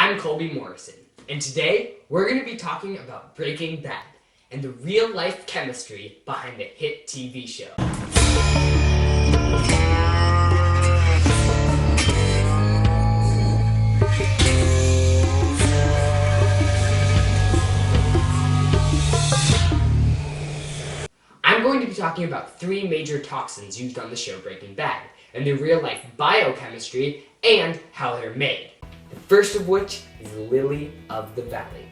I'm Colby Morrison, and today we're going to be talking about Breaking Bad and the real-life chemistry behind the hit TV show. I'm going to be talking about three major toxins used on the show Breaking Bad, and their real-life biochemistry and how they're made. The first of which is Lily of the Valley.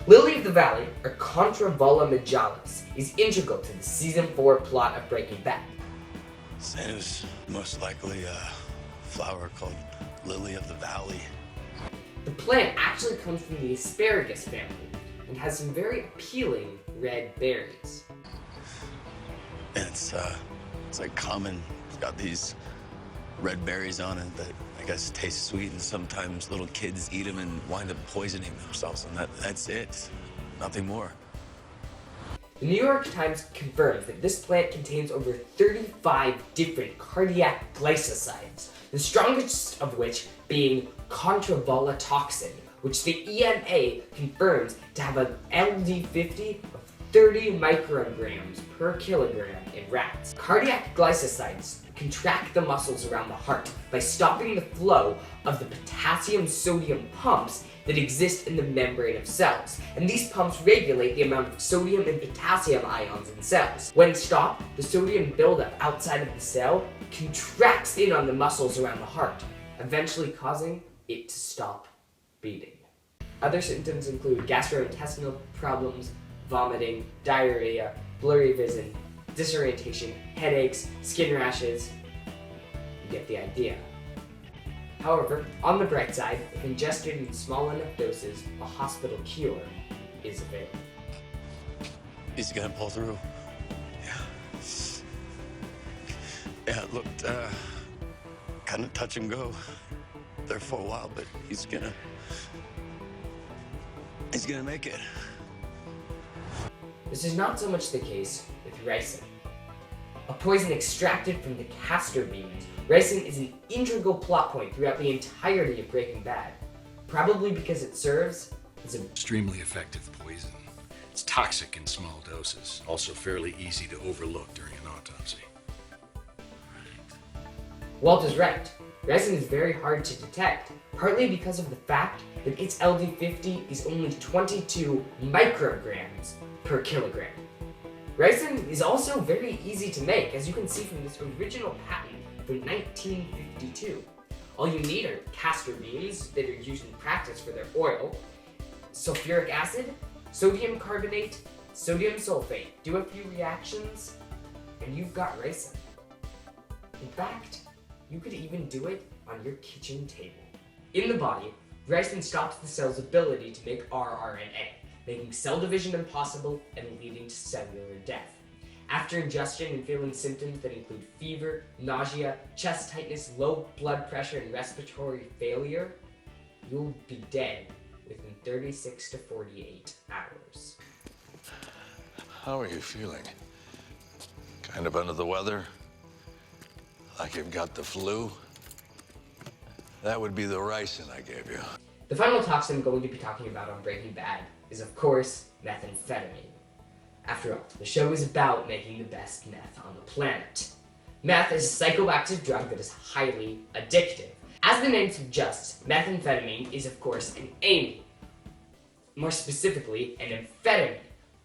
Lily of the Valley, or Contravola majalis, is integral to the season 4 plot of Breaking Bad. Santa's most likely a flower called Lily of the Valley. The plant actually comes from the asparagus family and has some very appealing red berries. And it's like common. It's got these red berries on it that I guess taste sweet, and sometimes little kids eat them and wind up poisoning themselves, and that's it. Nothing more. The New York Times confirms that this plant contains over 35 different cardiac glycosides, the strongest of which being Contravola toxin, which the EMA confirms to have an LD50 of 30 micrograms per kilogram in rats. Cardiac glycosides contract the muscles around the heart by stopping the flow of the potassium-sodium pumps that exist in the membrane of cells, and these pumps regulate the amount of sodium and potassium ions in cells. When stopped, the sodium buildup outside of the cell contracts in on the muscles around the heart, eventually causing it to stop beating. Other symptoms include gastrointestinal problems, vomiting, diarrhea, blurry vision, disorientation, headaches, skin rashes. You get the idea. However, on the bright side, if ingested in small enough doses, a hospital cure is available. He's gonna pull through. Yeah, it looked kind of touch and go there for a while, but he's gonna make it. This is not so much the case with ricin. A poison extracted from the castor beans, ricin is an integral plot point throughout the entirety of Breaking Bad, probably because it serves as an extremely effective poison. It's toxic in small doses, also fairly easy to overlook during an autopsy. Walt is right. Ricin is very hard to detect, partly because of the fact that its LD50 is only 22 micrograms per kilogram. Ricin is also very easy to make, as you can see from this original patent from 1952. All you need are castor beans that are used in practice for their oil, sulfuric acid, sodium carbonate, sodium sulfate. Do a few reactions, and you've got ricin. In fact, you could even do it on your kitchen table. In the body, ricin stops the cell's ability to make rRNA, making cell division impossible and leading to cellular death. After ingestion and feeling symptoms that include fever, nausea, chest tightness, low blood pressure, and respiratory failure, you'll be dead within 36 to 48 hours. How are you feeling? Kind of under the weather? Like you've got the flu? That would be the ricin I gave you. The final toxin I'm going to be talking about on Breaking Bad is, of course, methamphetamine. After all, the show is about making the best meth on the planet. Meth is a psychoactive drug that is highly addictive. As the name suggests, methamphetamine is, of course, an amine. More specifically, an amphetamine.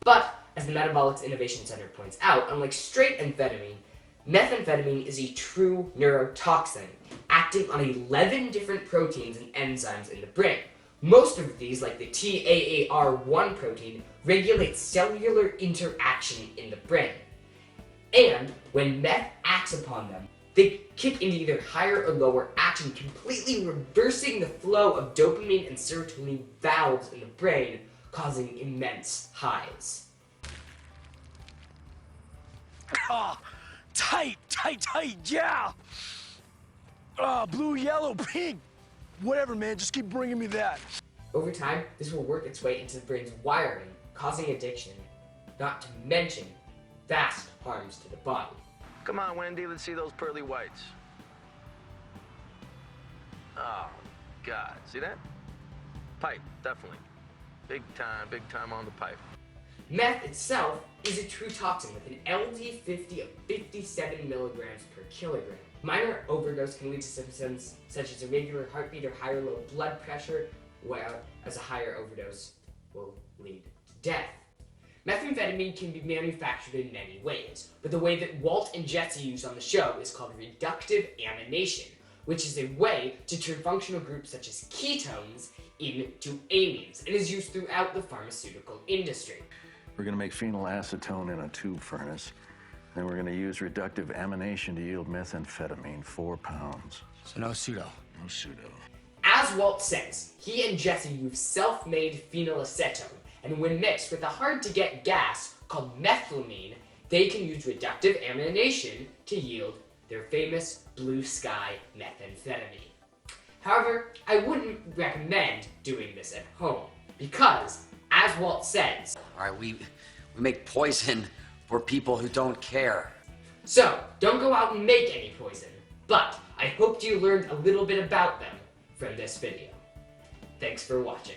But, as the Metabolics Innovation Center points out, unlike straight amphetamine, methamphetamine is a true neurotoxin, acting on 11 different proteins and enzymes in the brain. Most of these, like the TAAR1 protein, regulate cellular interaction in the brain. And when meth acts upon them, they kick into either higher or lower action, completely reversing the flow of dopamine and serotonin valves in the brain, causing immense highs. Ah, tight, yeah! Blue, yellow, pink. Whatever, man, just keep bringing me that. Over time, this will work its way into the brain's wiring, causing addiction, not to mention vast harms to the body. Come on, Wendy, let's see those pearly whites. Oh, God, see that? Pipe, definitely. Big time on the pipe. Meth itself is a true toxin with an LD50 of 57 milligrams per kilogram. Minor overdose can lead to symptoms such as irregular heartbeat or higher low blood pressure, whereas a higher overdose will lead to death. Methamphetamine can be manufactured in many ways, but the way that Walt and Jesse use on the show is called reductive amination, which is a way to turn functional groups such as ketones into amines, and is used throughout the pharmaceutical industry. We're going to make phenylacetone in a tube furnace, and we're going to use reductive amination to yield methamphetamine, 4 pounds. So no pseudo. No pseudo. As Walt says, he and Jesse use self-made phenylacetone, and when mixed with a hard-to-get gas called methylamine, they can use reductive amination to yield their famous blue sky methamphetamine. However, I wouldn't recommend doing this at home, because, as Walt says, All right, we make poison for people who don't care. so don't go out and make any poison, but I hoped you learned a little bit about them from this video. Thanks for watching.